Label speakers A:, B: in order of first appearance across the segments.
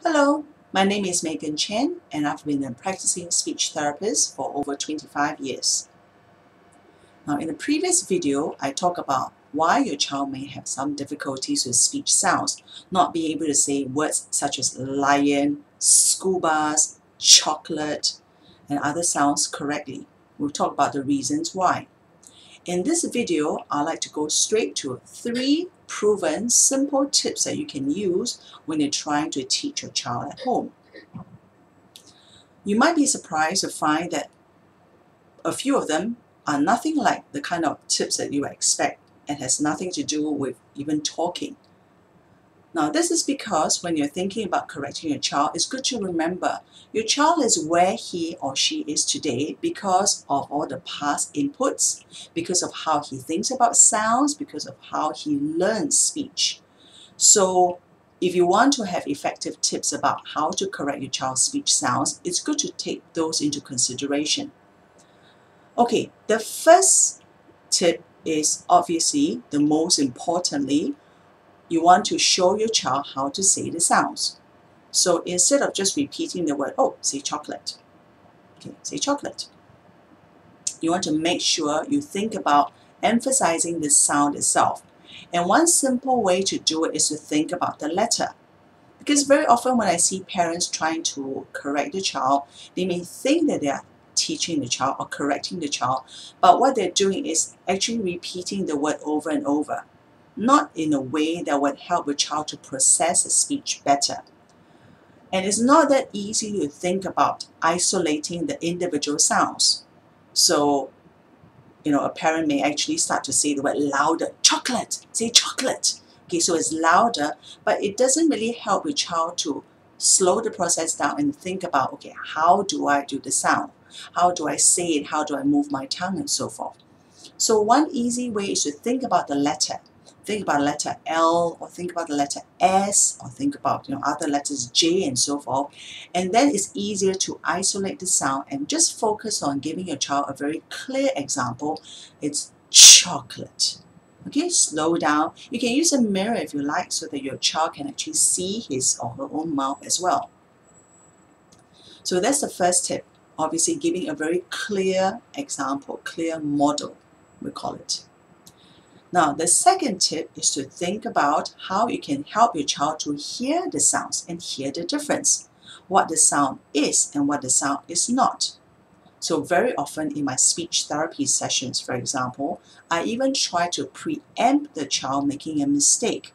A: Hello, my name is Megan Chen and I've been a practicing speech therapist for over 25 years. Now in the previous video, I talked about why your child may have some difficulties with speech sounds, not being able to say words such as lion, school bus, chocolate, and other sounds correctly. We'll talk about the reasons why. In this video, I'd like to go straight to 3 proven simple tips that you can use when you're trying to teach your child at home. You might be surprised to find that a few of them are nothing like the kind of tips that you expect and has nothing to do with even talking. Now this is because when you're thinking about correcting your child, it's good to remember your child is where he or she is today because of all the past inputs, because of how he thinks about sounds, because of how he learns speech. So if you want to have effective tips about how to correct your child's speech sounds, it's good to take those into consideration. Okay, the first tip is obviously the most importantly, you want to show your child how to say the sounds. So instead of just repeating the word, oh, say chocolate. Okay, say chocolate. You want to make sure you think about emphasizing the sound itself. And one simple way to do it is to think about the letter. Because very often when I see parents trying to correct the child, they may think that they are teaching the child or correcting the child, but what they're doing is actually repeating the word over and over, not in a way that would help the child to process the speech better. And it's not that easy to think about isolating the individual sounds. So, a parent may actually start to say the word louder, chocolate, say chocolate. Okay, so it's louder, but it doesn't really help the child to slow the process down and think about, okay, how do I do the sound? How do I say it? How do I move my tongue and so forth? So one easy way is to think about the letter. Think about the letter L, or think about the letter S, or think about other letters J and so forth. And then it's easier to isolate the sound and just focus on giving your child a very clear example. It's chocolate. Okay, slow down. You can use a mirror if you like so that your child can actually see his or her own mouth as well. So that's the first tip. Obviously giving a very clear example, clear model, we call it. Now, the second tip is to think about how you can help your child to hear the sounds and hear the difference, what the sound is and what the sound is not. So very often in my speech therapy sessions, for example, I even try to preempt the child making a mistake.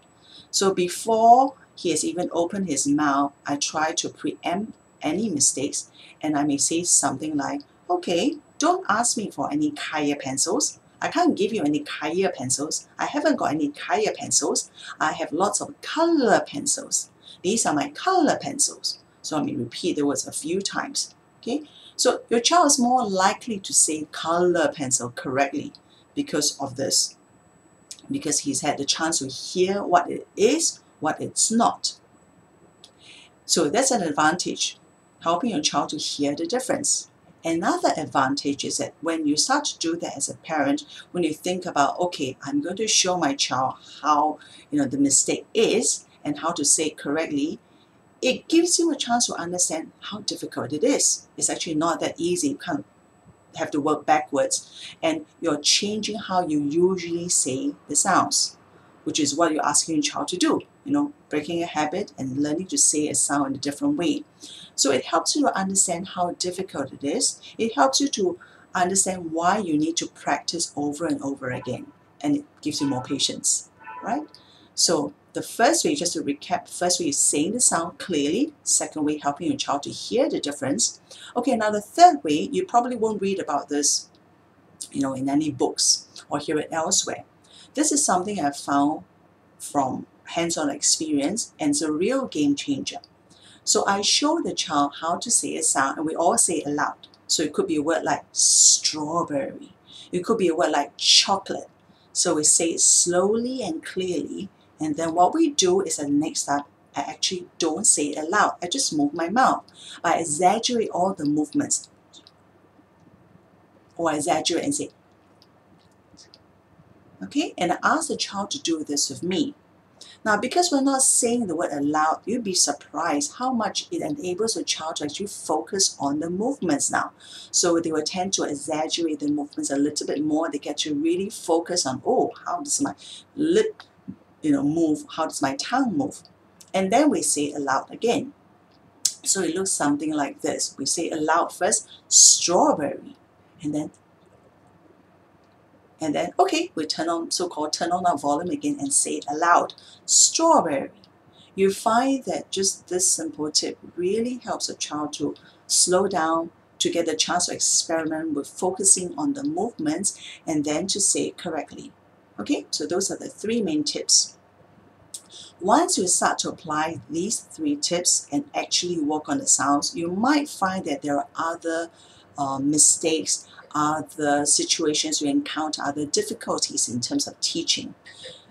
A: So before he has even opened his mouth, I try to preempt any mistakes, and I may say something like, okay, don't ask me for any Kaya pencils. I can't give you any Kaya pencils. I haven't got any Kaya pencils. I have lots of color pencils. These are my color pencils. So I may repeat the words a few times. Okay, so your child is more likely to say color pencil correctly because of this, because he's had the chance to hear what it is, what it's not. So that's an advantage, helping your child to hear the difference. Another advantage is that when you start to do that as a parent, when you think about, okay, I'm going to show my child how the mistake is and how to say it correctly, it gives you a chance to understand how difficult it is. It's actually not that easy. You kind of have to work backwards, and you're changing how you usually say the sounds, which is what you're asking your child to do, breaking a habit and learning to say a sound in a different way. So it helps you to understand how difficult it is. It helps you to understand why you need to practice over and over again, and it gives you more patience, right? So the first way, just to recap, first way is saying the sound clearly. Second way, helping your child to hear the difference. Okay, now the third way, you probably won't read about this, in any books or hear it elsewhere. This is something I've found from hands-on experience, and it's a real game changer. So I show the child how to say a sound, and we all say it aloud. So it could be a word like strawberry. It could be a word like chocolate. So we say it slowly and clearly, and then what we do is the next step, I actually don't say it aloud. I just move my mouth. I exaggerate all the movements. Or I exaggerate and say, okay? And I ask the child to do this with me. Now, because we're not saying the word aloud, you'd be surprised how much it enables a child to actually focus on the movements now. So they will tend to exaggerate the movements a little bit more. They get to really focus on, oh, how does my lip, move? How does my tongue move? And then we say aloud again. So it looks something like this. We say aloud first, strawberry, and then okay, we turn on our volume again and say it aloud, strawberry. You find that just this simple tip really helps a child to slow down, to get the chance to experiment with focusing on the movements and then to say it correctly. Okay, so those are the 3 main tips. Once you start to apply these 3 tips and actually work on the sounds, you might find that there are other mistakes, other situations you encounter, other difficulties in terms of teaching.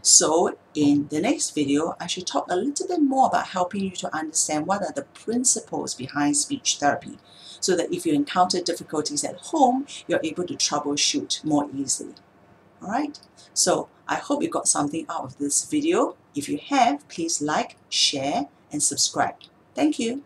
A: So in the next video, I should talk a little bit more about helping you to understand what are the principles behind speech therapy, so that if you encounter difficulties at home, you're able to troubleshoot more easily. Alright, so I hope you got something out of this video. If you have, please like, share, and subscribe. Thank you.